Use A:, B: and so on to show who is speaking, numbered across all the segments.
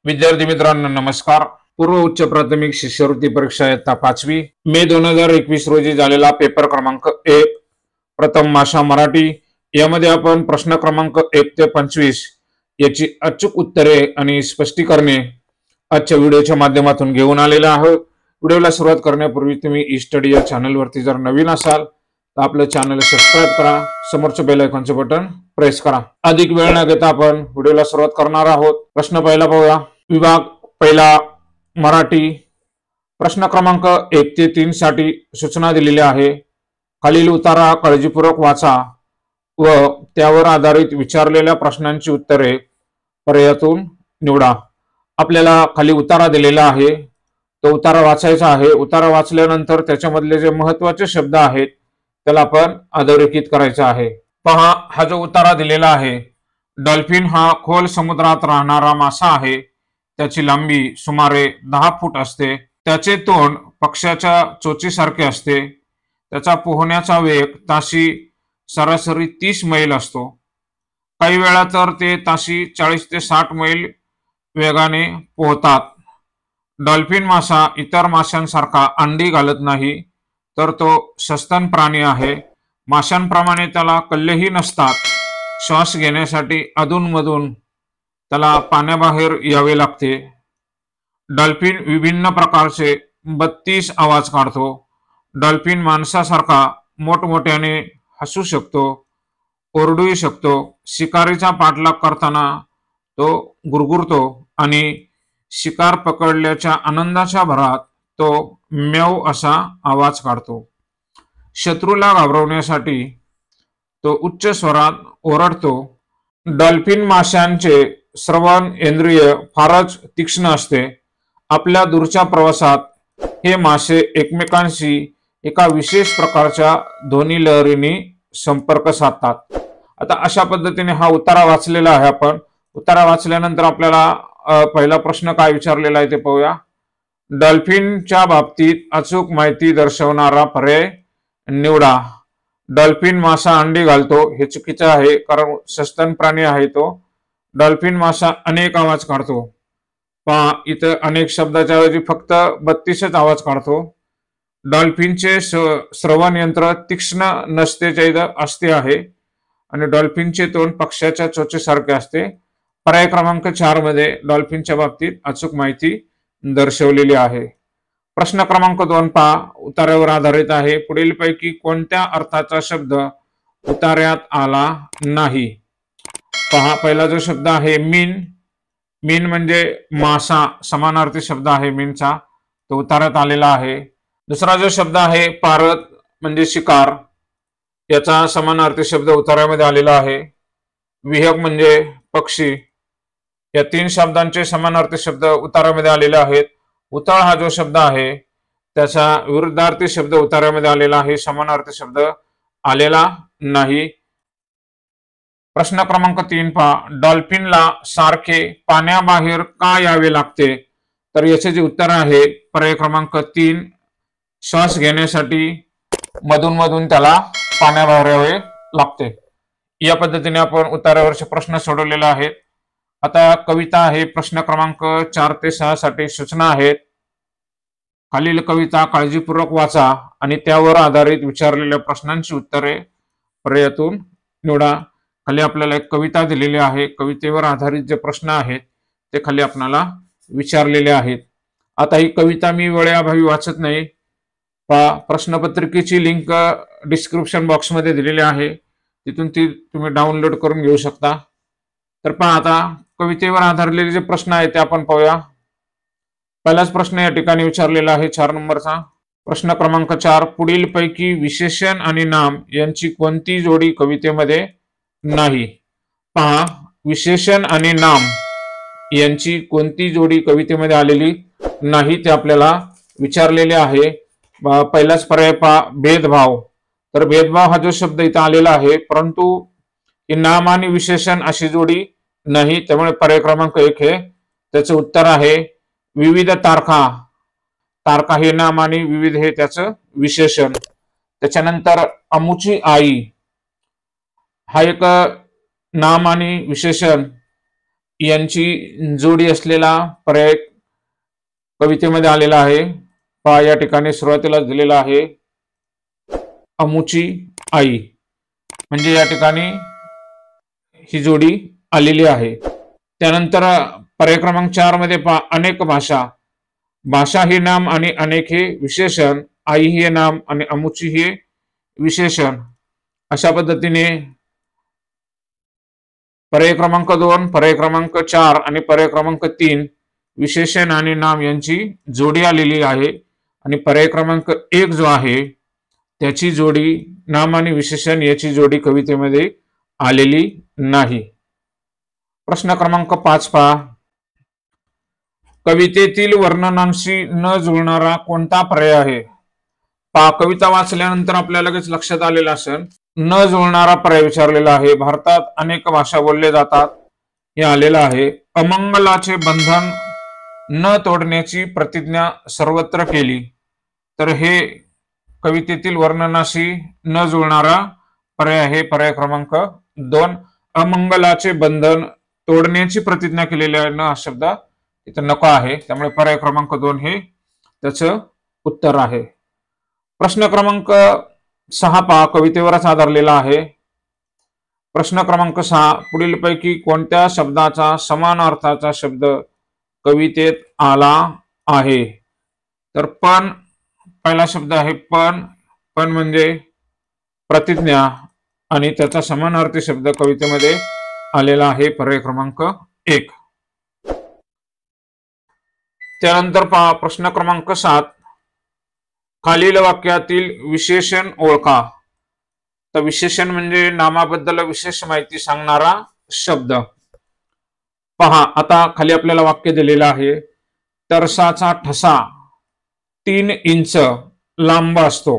A: विद्यार्थी मित्रांनो नमस्कार। पूर्व उच्च प्राथमिक शिष्यवृत्ती परीक्षा इयत्ता 5वी मे 2021 रोजी झालेला पेपर क्रमांक 1 प्रथम भाषा मराठी यामध्ये आपण प्रश्न क्रमांक 1 ते 25 याची अचूक उत्तरे आणि स्पष्टीकरणे आजच्या व्हिडिओच्या माध्यमातून घेऊन आलेला आहोत। व्हिडिओला सुरुवात करण्यापूर्वी तुम्ही ई स्टडी या चॅनलवरती जर नवीन असाल तर आपलं चॅनल सबस्क्राइब करा, समोरच्या बेल आयकॉनचे बटन प्रेस करा। अधिक वेळ न घेता आपण व्हिडिओला सुरुवात करणार आहोत। प्रश्न पहिला पाहूया। विभाग पहिला मराठी प्रश्न क्रमांक 1 ते 3 साठी सूचना दिलेल्या आहे। खालील उतारा काळजीपूर्वक वाचा व त्यावर आधारित विचारलेल्या प्रश्नांची उत्तरे पर्यायातून निवडा। आपल्याला खाली उतारा दिलेला आहे, तो उतारा वाचायचा आहे। उतारा वाचल्यानंतर त्याच्यामधले जे महत्त्वाचे शब्द आहेत त्याला आपण अधोरेखित करायचा आहे। पहा, हा जो उतारा दिलेला आहे, डॉल्फिन हा खोल समुद्रात राहणारा मासा आहे। त्याची लांबी सुमारे 10 फूट असते। त्याचे तोंड पक्ष्याच्या चोचीसारखे असते। त्याचा पोहण्याचा वेग ताशी सरासरी 30 मैल असतो। काही वेळा तर ते ताशी 40 ते 60 मैल वेगाने पोहतात। डॉल्फिन मासा इतर माशांसारखा अंडी घालत नाही, तर तो सस्तन प्राणी आहे। माशांप्रमाणे त्याला कल्लेही नसतात। श्वास घेण्यासाठी अधूनमधून त्याला पाण्याबाहेर यावे लागते। डॉल्फिन विभिन्न प्रकारचे 32 आवाज काढतो। डॉल्फिन माणसासारखा मोठमोठ्याने हसू शकतो, ओरडूही शकतो। शिकारीचा पाठलाग करताना तो गुरगुरतो आणि शिकार पकडल्याच्या आनंदाच्या भरात तो म्याऊ असा आवाज काढतो। शत्रूला घाबरवण्यासाठी तो उच्च स्वरात ओरडतो। डॉल्फिन माशांचे श्रवण इंद्रिय फारच तीक्ष्ण असते। आपल्या दूरच्या प्रवासात हे मासे एकमेकांशी एका विशेष प्रकारच्या ध्वनी लहरींनी संपर्क साधतात। आता अशा पद्धतीने हा उतारा वाचलेला आहे आपण। उतारा वाचल्यानंतर आपल्याला पहिला प्रश्न काय विचारलेला आहे ते पाहूया। डॉल्फिनच्या बाबतीत अचूक माहिती दर्शवणारा पर्याय निवडा। डॉल्फिन मासा अंडी घालतो हे चुकीचं आहे, कारण सस्तन प्राणी आहे तो। डॉल्फिन मासा अनेक आवाज काढतो। पहा, इथं अनेक शब्दाच्या ऐवजी फक्त 32च आवाज काढतो। डॉल्फिनचे श्रवण यंत्र तीक्ष्ण नसतेच्या इथं असते आहे आणि डॉल्फिनचे तोंड पक्ष्याच्या चोचीसारखे असते। पर्याय क्रमांक 4 मध्ये डॉल्फिनच्या बाबतीत अचूक माहिती दर्शवलेली आहे। प्रश्न क्रमांक 2 पहा, उतार्यावर आधारित आहे। पुढीलपैकी कोणत्या अर्थाचा शब्द उतार्यात आला नाही? पहा, पहिला जो शब्द आहे मीन, मीन म्हणजे मासा, समानार्थी शब्द आहे मीनचा, तो उतार्यात आलेला आहे। दुसरा जो शब्द आहे पारत म्हणजे शिकार, याचा समानार्थी शब्द उतार्यामध्ये आलेला आहे। विहंग म्हणजे पक्षी, या 3 शब्दांचे समानार्थी शब्द उतार्यामध्ये आलेले आहेत। उताळ हा जो शब्द आहे त्याचा विरुद्धार्थी शब्द उतार्यामध्ये आलेला आहे, समानार्थी शब्द आलेला नाही। प्रश्न क्रमांक 3 पहा, डॉल्फिनला सारखे पाण्याबाहेर का यावे लागते? तर याचे जे उत्तर आहे पर्याय क्रमांक 3, श्वास घेण्यासाठी मधून मधून त्याला पाण्याबाहेर यावे लागते। या पद्धतीने आपण उतार्यावरचे प्रश्न सोडवलेले आहेत। आता कविता आहे। प्रश्न क्रमांक 4 ते 6 साठी सूचना आहेत। खालील कविता काळजीपूर्वक वाचा आणि त्यावर आधारित विचारलेल्या प्रश्नांची उत्तरे पर्यायातून निवडा। खाली आपल्याला एक कविता दिलेली आहे। कवितेवर आधारित जे प्रश्न आहेत ते खाली आपल्याला विचारलेले आहेत। आता ही कविता मी वेळेअभावी वाचत नाही। प्रश्नपत्रिकेची लिंक डिस्क्रिप्शन बॉक्स मध्ये दिलेली आहे, तिथून ती तुम्ही डाउनलोड करून घेऊ शकता। तर पहा, आता कवितेवर आधारलेले जे प्रश्न आहेत ते आपण पाहूया। पहिलाच प्रश्न या ठिकाणी विचारलेला आहे 4 नंबरचा। प्रश्न क्रमांक 4, पुढीलपैकी विशेषण आणि नाम यांची कोणती जोडी कवितेमध्ये नाही? पहा, विशेषण आणि नाम यांची कोणती जोडी कवितेमध्ये आलेली नाही ते आपल्याला विचारलेले आहे। पहिलाच पर्याय पहा, भेदभाव। तर भेदभाव हा जो शब्द इथं आलेला आहे, परंतु नाम आणि विशेषण अशी जोडी नाही, त्यामुळे पर्याय क्रमांक 1 हे त्याचं उत्तर आहे। विविध तारखा, तारखा हे नाम आणि विविध हे त्याचं विशेषण। त्याच्यानंतर अमुची आई हा एक नाम आणि विशेषण, यांची जोडी असलेला पर्याय कवितेमध्ये आलेला आहे। पहा या ठिकाणी सुरुवातीला दिलेला आहे अमुची आई, म्हणजे या ठिकाणी ही जोडी आलेली आहे। त्यानंतर पर्याय क्रमांक 4 मध्ये पहा अनेक भाषा, भाषा हे नाम आणि अनेक हे विशेषण, आई हे नाम आणि अमुची हे विशेषण। अशा पद्धतीने पर्याय क्रमांक 2, पर्याय क्रमांक 4 आणि पर्याय क्रमांक 3 विशेषण आणि नाम यांची जोडी आलेली आहे आणि पर्याय क्रमांक 1 जो आहे त्याची जोडी नाम आणि विशेषण याची जोडी कवितेमध्ये आलेली नाही। प्रश्न क्रमांक 5 पहा, कवितेतील वर्णनांशी न जुळणारा कोणता पर्याय आहे? पहा कविता वाचल्यानंतर आपल्याला लगेच लक्षात आलेलं असेल न जुळणारा पर्याय विचारलेला आहे। भारतात अनेक भाषा बोलले जातात हे आलेलं आहे। अमंगलाचे बंधन न तोडण्याची प्रतिज्ञा सर्वत्र केली, तर हे कवितेतील वर्णनाशी न जुळणारा पर्याय आहे पर्याय क्रमांक 2। अमंगलाचे बंधन तोडण्याची प्रतिज्ञा केलेली आहे, न हा शब्द इथं नको आहे, त्यामुळे पर्याय क्रमांक 2 हे त्याचं उत्तर आहे। प्रश्न क्रमांक 6 पहा कवितेवरच आधारलेला आहे। प्रश्न क्रमांक 6, पुढीलपैकी कोणत्या शब्दाचा समान अर्थाचा शब्द कवितेत आला आहे? तर पण पहिला शब्द आहे पण, पण म्हणजे प्रतिज्ञा आणि त्याचा समानार्थी शब्द कवितेमध्ये आलेला आहे पर्याय क्रमांक 1। त्यानंतर पहा प्रश्न क्रमांक 7, खालील वाक्यातील विशेषण ओळखा। तर विशेषण म्हणजे नामाबद्दल विशेष माहिती सांगणारा शब्द। पहा आता खाली आपल्याला वाक्य दिलेलं आहे, तरसाचा ठसा 3 इंच लांब असतो।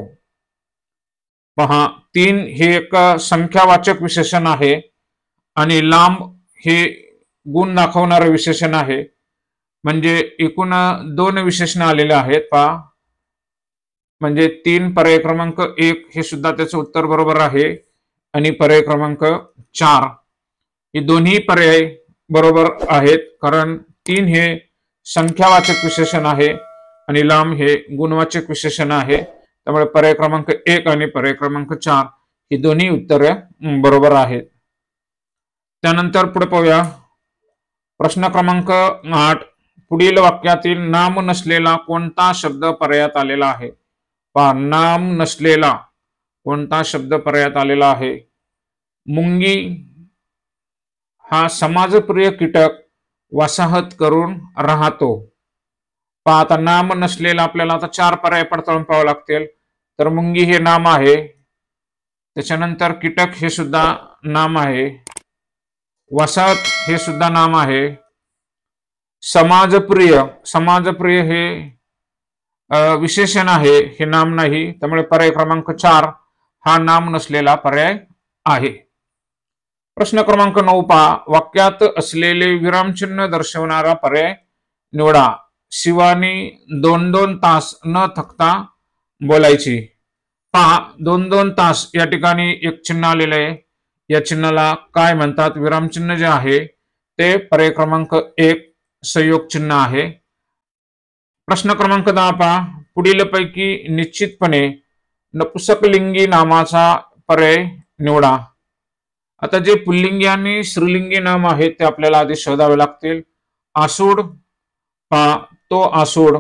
A: पहा 3 हे एक संख्यावाचक विशेषण आहे आणि लांब हे गुण दाखवणारे विशेषण आहे, म्हणजे एकूण 2 विशेषण आलेले आहेत। पहा म्हणजे 3 पर्याय क्रमांक 1 हे सुद्धा त्याचं उत्तर बरोबर आहे आणि पर्याय क्रमांक 4 हे दोन्ही पर्याय बरोबर आहेत, कारण 3 हे संख्यावाचक विशेषण आहे आणि लांब हे गुणवाचक विशेषण आहे, त्यामुळे पर्याय क्रमांक 1 आणि पर्याय क्रमांक 4 ही दोन्ही उत्तरे बरोबर आहेत। त्यानंतर पुढे पाहूया प्रश्न क्रमांक 8, पुढील वाक्यातील नाम नसलेला कोणता शब्द पर्यायात आलेला आहे? पहा नाम नसलेला कोणता शब्द पर्यायात आलेला आहे? मुंगी हा समाजप्रिय कीटक वसाहत करून राहतो। पहा आता नाम नसलेला आपल्याला आता 4 पर्याय पडताळून पाहावे लागतील। तर मुंगी हे नाम आहे, त्याच्यानंतर कीटक हे सुद्धा नाम आहे, वसाहत हे सुद्धा नाम आहे, समाजप्रिय, समाजप्रिय हे विशेषण आहे, हे नाम नाही, त्यामुळे पर्याय क्रमांक 4 हा नाम नसलेला पर्याय आहे। प्रश्न क्रमांक 9 पहा, वाक्यात असलेले विरामचिन्ह दर्शवणारा पर्याय निवडा। शिवानी 2-2 तास न थकता बोलायची। पहा 2-2 तास या ठिकाणी एक चिन्ह आलेलं आहे, या चिन्हाला काय म्हणतात? विरामचिन्ह जे आहे ते पर्याय क्रमांक 1 संयोग चिन्ह आहे। प्रश्न क्रमांक 10 पहा, पुढीलपैकी निश्चितपणे नपुंसकलिंगी नामाचा पर्याय निवडा। आता जे पुल्लिंगी आणि स्त्रीलिंगी नाम आहेत ते आपल्याला आधी शोधावे लागतील। आसूड, पहा तो आसूड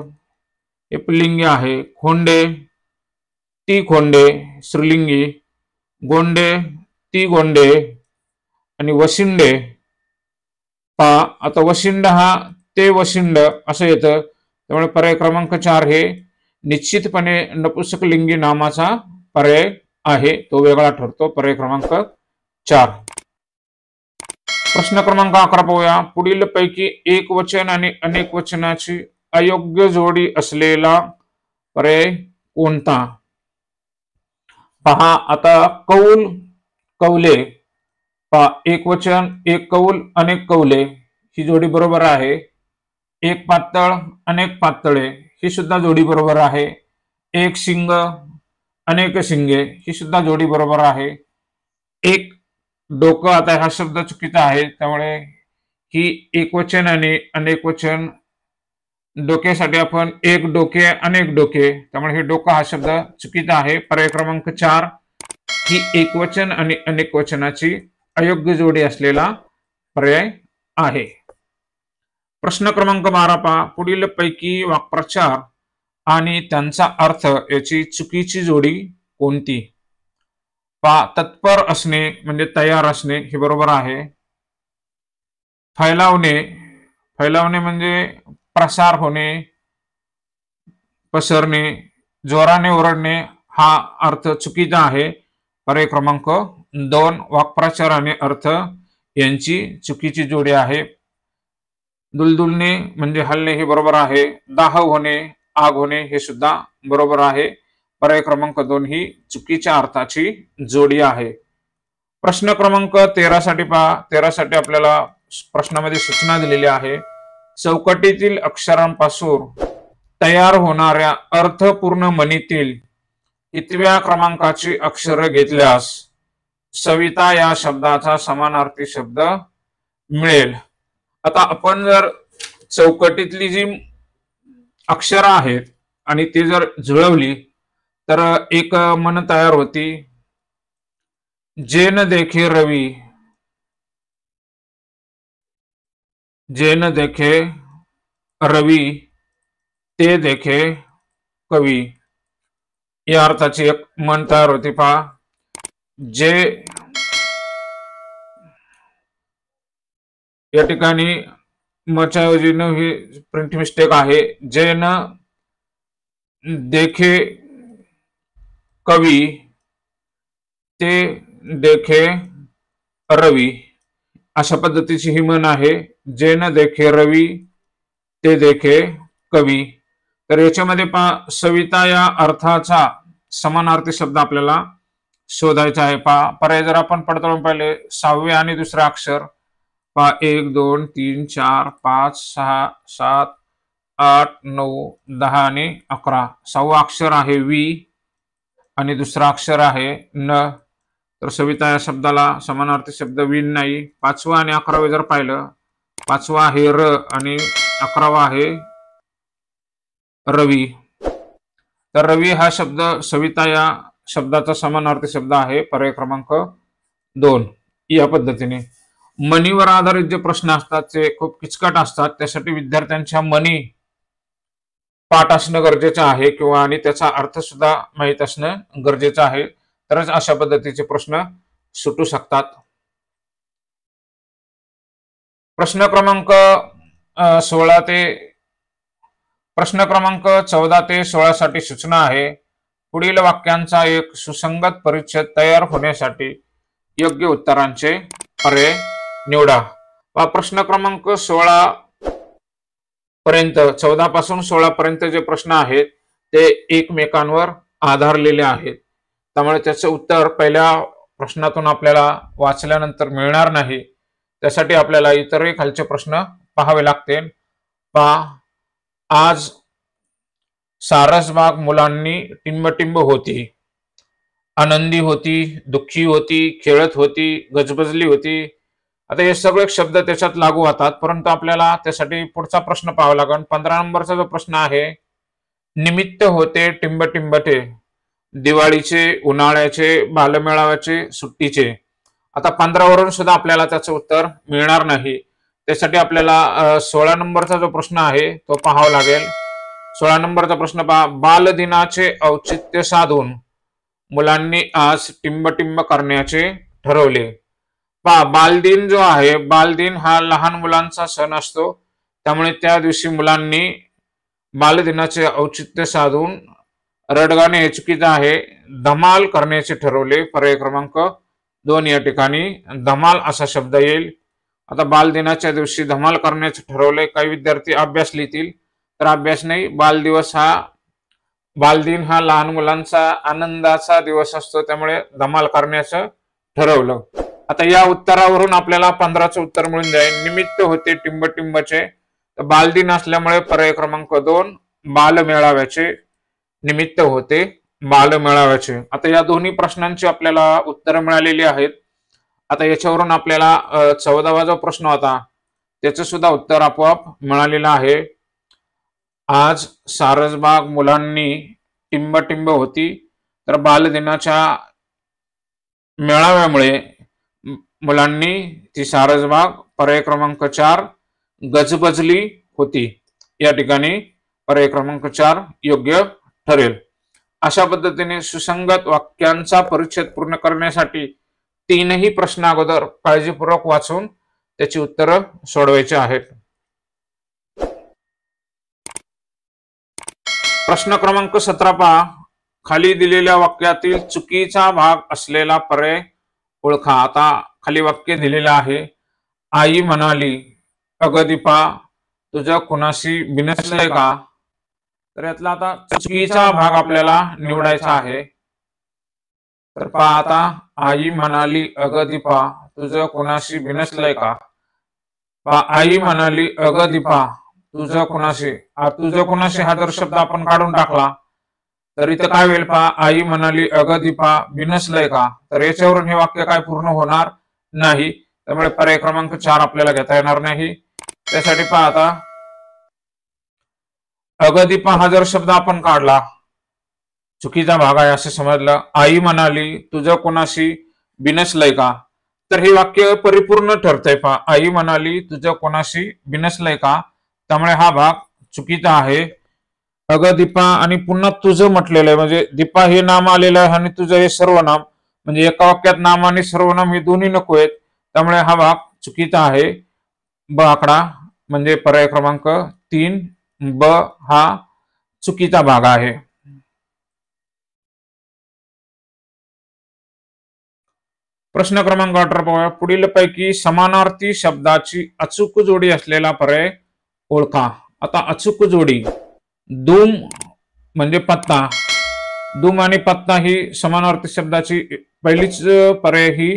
A: हे पुल्लिंगी आहे, खोंडे ती खोंडे स्त्रीलिंगी, गोंडे ती गोंडे आणि वशिंडे, पहा आता वशिंड हा ते वशिंड असं येतं, त्यामुळे पर्याय क्रमांक 4 हे निश्चितपणे नपुंसकलिंगी नामाचा पर्याय आहे, तो वेगळा ठरतो पर्याय क्रमांक 4। प्रश्न क्रमांक 11 पाहूया, पुढील पैकी एक वचन आणि अनेक वचनाची अयोग्य जोडी असलेला पर्याय कोणता? पहा आता कौल कौले, पहा एक वचन एक कौल अनेक कौले ही जोडी बरोबर आहे। एक पातळ अनेक पातळे ही सुद्धा जोडी बरोबर आहे। एक शिंग अनेक शिंगे ही सुद्धा जोडी बरोबर आहे। एक डोकं, आता हा शब्द चुकीचा आहे त्यामुळे ही एकवचन आणि अनेकवचन, डोक्यासाठी आपण एक डोके अनेक डोके, त्यामुळे हे डोकं हा शब्द चुकीचा आहे. पर्याय क्रमांक 4 ही एकवचन आणि अनेक वचनाची अयोग्य जोडी असलेला पर्याय आहे. प्रश्न क्रमांक 12 पहा, पुढील पैकी वाक्प्रचार आणि त्यांचा अर्थ याची चुकीची जोडी कोणती? पहा, तत्पर असणे म्हणजे तयार असणे हे बरोबर आहे. फैलावणे, फैलावणे म्हणजे प्रसार होणे, पसरणे, जोराने ओरडणे हा अर्थ चुकीचा आहे. पर्याय क्रमांक 2 वाक्प्रचार आणि अर्थ यांची चुकीची जोडी आहे. दुलदुलणे म्हणजे हलणे हे बरोबर आहे. दाह होणे, आग होणे हे सुद्धा बरोबर आहे. पर्याय क्रमांक 2 ही चुकीच्या अर्थाची जोडी आहे. प्रश्न क्रमांक 13 साठी पहा, 13 साठी आपल्याला प्रश्नामध्ये सूचना दिलेली आहे. चौकटीतील अक्षरांपासून तयार होणाऱ्या अर्थपूर्ण म्हणीतील कितव्या क्रमांकाची अक्षर घेतल्यास सविता या शब्दाचा समानार्थी शब्द मिळेल? आता आपण जर चौकटीतली जी अक्षर आहेत आणि ती जर जुळवली तर एक म्हण तयार होती. जे न देखे रवी, जे न देखे रवी ते देखे कवी, या अर्थाची एक म्हण तयार होती. पहा, जे या ठिकाणी मच्याऐवजी न ही प्रिंट मिस्टेक आहे. जे न देखे कवी ते देखे रवी, अशा पद्धतीची ही म्हण आहे. जे न देखे रवी ते देखे कवी. तर याच्यामध्ये पहा, सविता या अर्थाचा समानार्थी शब्द आपल्याला शोधायचा आहे. पहा, पर्याय जर आपण पडताळून पाहिले, 6वे आणि दुसरे अक्षर पहा, 1 2 3 4 5 6 7 8 9 10 आणि 11. 6वा अक्षर आहे वी आणि दुसरा अक्षर आहे न. तर सविता या शब्दाला समानार्थी शब्द विन नाही. 5वा आणि 11वे जर पाहिलं, 5वा आहे र आणि 11वा आहे रवी. तर रवी हा शब्द सविता या शब्दाचा समानार्थी शब्द आहे. पर्याय क्रमांक 2. या पद्धतीने मनीवर आधारित जे प्रश्न असतात ते खूप किचकट असतात. त्यासाठी विद्यार्थ्यांच्या मनी पाठ असणं गरजेचं आहे किंवा आणि त्याचा अर्थ सुद्धा माहीत असणं गरजेचं आहे. तरच अशा पद्धतीचे प्रश्न सुटू शकतात. प्रश्न क्रमांक 14 ते 16 साठी सूचना आहे. पुढील वाक्यांचा एक सुसंगत परिच्छेद तयार होण्यासाठी योग्य उत्तरांचे पर्याय निवडा. प्रश्न क्रमांक 16 पर्यंत, 14 पासून 16 पर्यंत जे प्रश्न आहेत ते एकमेकांवर आधारलेले आहेत. त्यामुळे त्याचं उत्तर पहिल्या प्रश्नातून आपल्याला वाचल्यानंतर मिळणार नाही. त्यासाठी आपल्याला इतरही खालचे प्रश्न पाहावे लागतील. पहा, आज सारसबाग मुलांनी टिंबटिंब होती, आनंदी होती, दुःखी होती, खेळत होती, गजबजली होती. आता हे सगळे शब्द त्याच्यात लागू होतात, परंतु आपल्याला त्यासाठी पुढचा प्रश्न पाहावा लागेल. 15 नंबरचा जो प्रश्न आहे, निमित्त होते टिंबटिंबटे, दिवाळीचे, उन्हाळ्याचे, बालमेळाव्याचे, सुट्टीचे. आता 15 वरून सुद्धा आपल्याला त्याचं उत्तर मिळणार नाही. त्यासाठी आपल्याला 16 नंबरचा जो प्रश्न आहे तो पाहावा लागेल. 16 नंबरचा प्रश्न पहा, बालदिनाचे औचित्य साधून मुलांनी आज टिंबटिंब करण्याचे ठरवले. पहा, बालदिन जो आहे, बालदिन हा लहान मुलांचा सण असतो. त्यामुळे त्या दिवशी मुलांनी बालदिनाचे औचित्य साधून रडगाणे हे चुकीचं आहे, धमाल करण्याचे ठरवले. पर्याय क्रमांक 2 या ठिकाणी धमाल असा शब्द येईल. आता बालदिनाच्या दिवशी धमाल करण्याचे ठरवले. काही विद्यार्थी अभ्यास लिहितील, तर अभ्यास नाही. बालदिन हा लहान मुलांचा आनंदाचा दिवस असतो, त्यामुळे धमाल करण्याचं ठरवलं. आता या उत्तरावरून आपल्याला 15चं उत्तर मिळून जाईल. निमित्त होते टिंबटिंबचे, तर बालदिन असल्यामुळे पर्याय क्रमांक 2 बालमेळाव्याचे, निमित्त होते बालमेळाव्याचे. आता या दोन्ही प्रश्नांची आपल्याला उत्तरं मिळालेली आहेत. आता याच्यावरून आपल्याला 14वा जो प्रश्न होता त्याचं सुद्धा उत्तर आपोआप मिळालेलं आहे. आज सारसबाग मुलांनी टिंबटिंब होती, तर बालदिनाच्या मेळाव्यामुळे मुलांनी ती सारसबाग पर्याय क्रमांक 4 गजबजली होती. या ठिकाणी पर्याय क्रमांक 4 योग्य ठरेल. अशा पद्धतीने सुसंगत वाक्यांचा परिच्छेद पूर्ण करण्यासाठी तीनही प्रश्न अगोदर काळजीपूर्वक वाचून त्याची उत्तरं सोडवायची आहेत. प्रश्न क्रमांक 17 पहा. खाली दिलेल्या वाक्यातील चुकीचा भाग असलेला पर्याय ओळखा. आता खाली वाक्य दिलेलं आहे. आई म्हणाली, अगं दीपा, तुझं कुणाशी बिनसलंय का? तर यातला आता चुकीचा भाग आपल्याला निवडायचा आहे. तर पहा आता, आई म्हणाली, अगं दीपा, तुझं कुणाशी बिनसलंय का? पहा, आई म्हणाली, अगं दीपा, तुझं कुणाशी हा जर शब्द आपण काढून टाकला तर इथं काय होईल पहा. आई म्हणाली, अगं दीपा, बिनसलंय का? तर याच्यावरून हे वाक्य काय पूर्ण होणार नाही. त्यामुळे पर्याय क्रमांक 4 आपल्याला घेता येणार नाही. त्यासाठी पहा आता, अगं दीपा हा जर शब्द आपण काढला, चुकीचा भाग आहे असं समजलं. आई म्हणाली, तुझं कोणाशी बिनसलंय का? तर हे वाक्य परिपूर्ण ठरतंय. पहा, आई म्हणाली, तुझं कोणाशी बिनसलंय का? त्यामुळे हा भाग चुकीचा आहे. अगं दीपा आणि पुन्हा तुझं म्हटलेलं आहे, म्हणजे दीपा हे नाम आलेलं आहे आणि तुझं हे सर्वनाम, म्हणजे एका वाक्यात नाम आणि सर्वनाम हे दोन्ही नको आहेत. त्यामुळे हा भाग चुकीचा आहे. ब आकडा म्हणजे पर्याय क्रमांक 3 ब हा चुकीचा भाग आहे. प्रश्न क्रमांक 18 पाहूया. पुढील पैकी समानार्थी शब्दाची अचूक जोडी असलेला पर्याय ओळखा. आता अचूक जोडी, दुम म्हणजे पत्ता. दुम आणि पत्ता ही समानार्थी शब्दाची पहिलीच पर्याय ही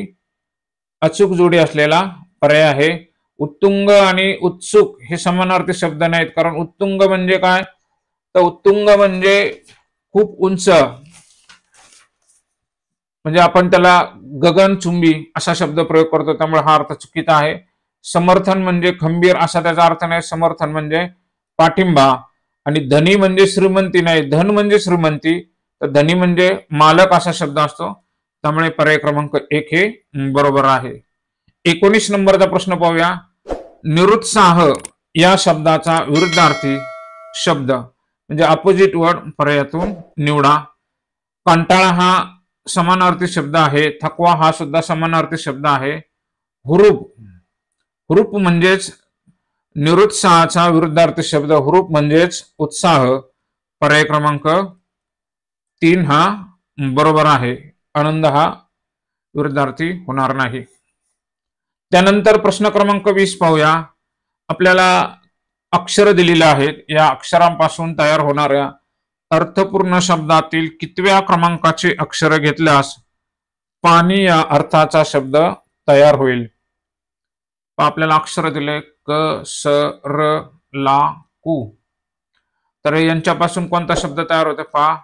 A: अचूक जोडी असलेला पर्याय आहे. उत्तुंग आणि उत्सुक हे समानार्थी शब्द नाहीत. कारण उत्तुंग म्हणजे काय? तर उत्तुंग म्हणजे खूप उंच, म्हणजे आपण त्याला गगनचुंबी असा शब्द प्रयोग करतो, त्यामुळे हा अर्थ चुकीचा आहे. समर्थन म्हणजे खंबीर असा त्याचा अर्थ नाही. समर्थन म्हणजे पाठिंबा. आणि धनी म्हणजे श्रीमंती नाही. धन म्हणजे श्रीमंती, तर धनी म्हणजे मालक असा शब्द असतो. त्यामुळे पर्याय क्रमांक 1 हे बरोबर आहे. 19 नंबरचा प्रश्न पाहूया. निरुत्साह या शब्दाचा विरुद्धार्थी शब्द म्हणजे अपोजिट वर्ड पर्यायातून निवडा. कंटाळा हा समानार्थी शब्द आहे. थकवा हा सुद्धा समानार्थी शब्द आहे. हुरूप म्हणजेच निरुत्साहाचा विरुद्धार्थी शब्द. हुरूप म्हणजेच उत्साह. पर्याय क्रमांक 3 हा बरोबर आहे. आनंद हा विरुद्धार्थी होणार नाही. त्यानंतर प्रश्न क्रमांक 20 पाहूया. आपल्याला अक्षर दिलेले आहेत. या अक्षरांपासून तयार होणाऱ्या अर्थपूर्ण शब्दातील कितव्या क्रमांकाचे अक्षर घेतल्यास पाणी या अर्थाचा शब्द तयार होईल? आपल्याला अक्षर दिले क स र ला कु. तर यांच्यापासून कोणता शब्द तयार होते पहा.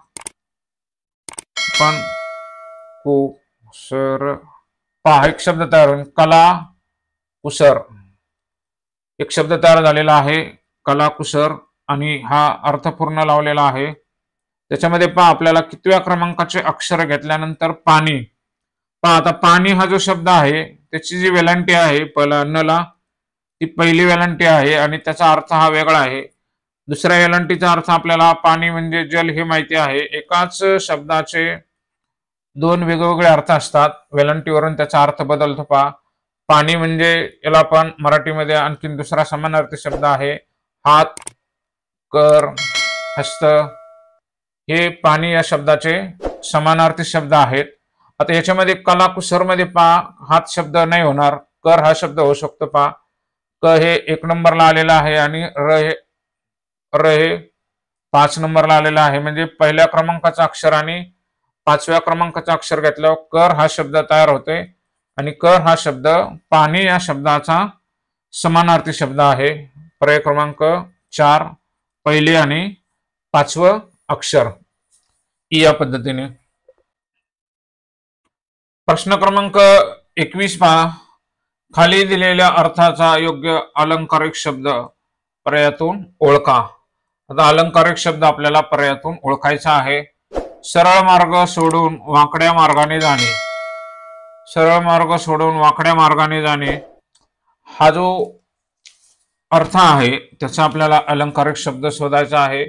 A: पण कु सर पहा, एक शब्द तयार होईल कला कुसर. एक शब्द तयार झालेला आहे कला कुसर आणि हा अर्थपूर्ण लावलेला आहे. त्याच्यामध्ये पहा आपल्याला कितव्या क्रमांकाचे अक्षर घेतल्यानंतर पाणी. पहा आता पाणी हा जो शब्द आहे त्याची जी वेलांटी आहे पहिला नला, ती पहिली वेलांटी आहे आणि त्याचा अर्थ हा वेगळा आहे. दुसऱ्या वेलांटीचा अर्थ आपल्याला पाणी म्हणजे जल हे माहिती आहे. एकाच शब्दाचे दोन वेगवेगळे अर्थ असतात. वेलांटीवरून त्याचा अर्थ बदलतो. पहा पाणी म्हणजे याला आपण मराठीमध्ये आणखीन दुसरा समानार्थी शब्द आहे हात, कर, हस्त. हे पाणी या शब्दाचे समानार्थी शब्द आहेत. आता याच्यामध्ये कला कुसर मध्ये पहा हात शब्द नाही होणार, कर हा शब्द होऊ शकतो. पहा क हे 1 नंबरला आलेला आहे आणि र हे 5 नंबरला आलेला आहे. म्हणजे पहिल्या क्रमांकाचं अक्षर आणि 5व्या क्रमांकाचं अक्षर घेतल्यावर कर हा शब्द तयार होते आणि कर हा शब्द पाणी या शब्दाचा समानार्थी शब्द आहे. पर्याय क्रमांक 4 पहिले आणि 5वं अक्षर या पद्धतीने. प्रश्न क्रमांक 21 पहा. खाली दिलेल्या अर्थाचा योग्य अलंकारिक शब्द पर्यायातून ओळखा. आता अलंकारिक शब्द आपल्याला पर्यायातून ओळखायचा आहे. सरळ मार्ग सोडून वाकड्या मार्गाने जाणे. सरळ मार्ग सोडून वाकड्या मार्गाने जाणे हा जो अर्थ आहे त्याचा आपल्याला अलंकारिक शब्द शोधायचा आहे.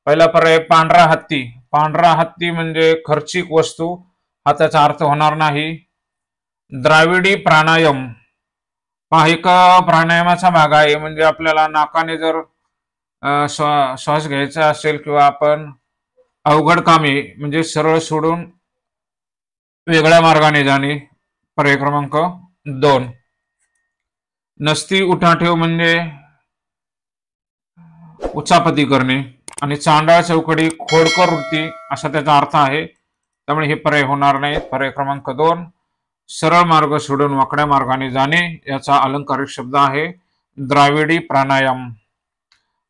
A: पहिला पर्याय पांढरा हत्ती. पांढरा हत्ती म्हणजे खर्चिक वस्तू, हा त्याचा अर्थ होणार नाही. द्राविडी प्राणायाम हा एक प्राणायामाचा भाग आहे. म्हणजे आपल्याला नाकाने जर श्वास घ्यायचा असेल किंवा आपण अवघड कामे म्हणजे सरळ सोडून वेगळ्या मार्गाने जाणे. पर्याय क्रमांक 2. नसती उठाठेव म्हणजे उचापती करणे आणि चांडाळ चौकडी खोडकर वृत्ती असा त्याचा अर्थ आहे. त्यामुळे हे पर्याय होणार नाही. पर्याय क्रमांक 2 सरळ मार्ग सोडून वाकड्या मार्गाने जाणे याचा अलंकारिक शब्द आहे द्राविडी प्राणायाम.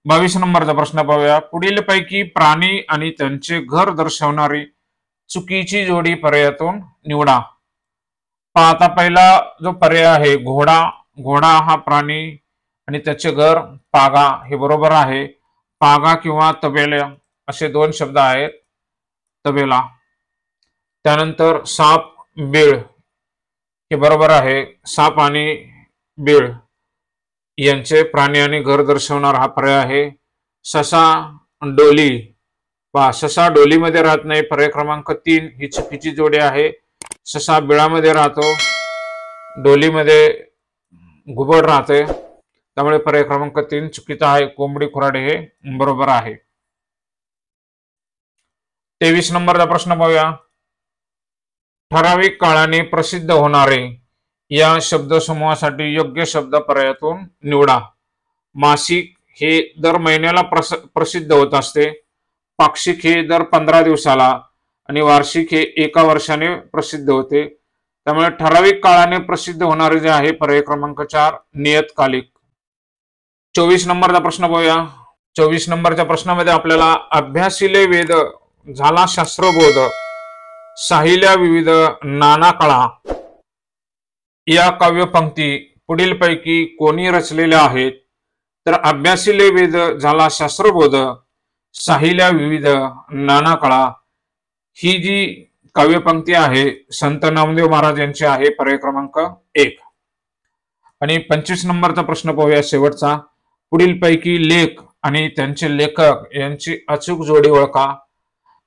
A: 22 नंबरचा प्रश्न पाहूया. पुढीलपैकी प्राणी आणि त्यांचे घर दर्शवणारी चुकीची जोडी पर्यायातून निवडा. आता पहिला जो पर्याय आहे घोडा. घोडा हा प्राणी आणि त्याचे घर पागा हे बरोबर आहे. पागा किंवा तबेला असे 2 शब्द आहेत. तबेला. त्यानंतर साप बेळ हे बरोबर आहे. साप आणि बेळ यांचे प्राणी आणि घर दर्शवणार हा पर्याय आहे. ससा डोली पहा ससा डोलीमध्ये राहत नाही. पर्याय क्रमांक 3 ही चुकीची जोडी आहे. ससा बिळामध्ये राहतो, डोलीमध्ये घुबड राहते. त्यामुळे पर्याय क्रमांक 3 चुकीचा आहे. कोंबडी खुराडे हे बरोबर आहे. 23 नंबरचा प्रश्न पाहूया. ठराविक काळाने प्रसिद्ध होणारे या शब्दसमूहासाठी योग्य शब्द पर्यायातून निवडा. मासिक हे दर महिन्याला प्रसिद्ध होत असते. पाक्षिक हे दर 15 दिवसाला आणि वार्षिक हे 1 वर्षाने प्रसिद्ध होते. त्यामुळे ठराविक काळाने प्रसिद्ध होणारे जे आहे पर्याय क्रमांक 4 नियतकालिक. 24 नंबरचा प्रश्न पाहूया. 24 नंबरच्या प्रश्नामध्ये आपल्याला अभ्यासिले वेद झाला शास्त्रबोध साहिल्या विविध नाना कळा या काव्यपंक्ती पुढीलपैकी कोणी रचलेल्या आहेत. तर अभ्यासिले वेद झाला शास्त्रबोध साहिल्या विविध नाना कळा ही जी काव्यपंक्ती आहे संत नामदेव महाराज यांची आहे. पर्याय क्रमांक 1. आणि 25 नंबरचा प्रश्न पाहूया शेवटचा. पुढीलपैकी लेख आणि त्यांचे लेखक यांची अचूक जोडी ओळखा.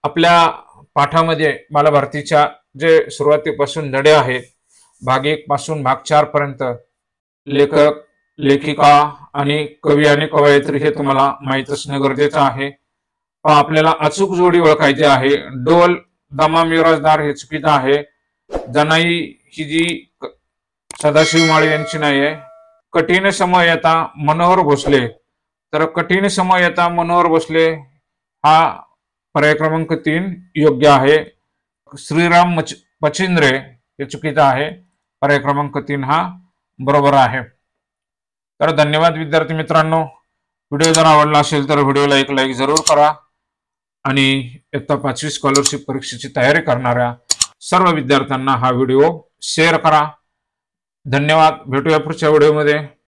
A: आपल्या पाठामध्ये बालभारतीच्या जे सुरुवातीपासून धडे आहेत भाग 1 पासून भाग 4 पर्यंत लेखक, लेखिका आणि कवी आणि कवयित्री हे तुम्हाला माहित असणं गरजेचं आहे. आपल्याला अचूक जोडी ओळखायची आहे. डोल दमा मिराजदार हे चुकीचं आहे. जनाई ही जी सदाशिव माळी यांची नाही आहे. कठीण समय येता मनोहर भोसले तर कठीण समय येता मनोहर भोसले हा पर्याय क्रमांक 3 योग्य आहे. श्रीराम पचिंद्रे हे चुकीचं आहे. पर्याय क्रमांक 3 हा बरोबर आहे. तर धन्यवाद विद्यार्थी मित्रांनो. व्हिडिओ जर आवडला असेल तर व्हिडिओला एक लाईक जरूर करा आणि इयत्ता 5वी स्कॉलरशिप परीक्षेची तयारी करणाऱ्या सर्व विद्यार्थ्यांना हा व्हिडिओ शेअर करा. धन्यवाद. भेटूया पुढच्या व्हिडिओमध्ये.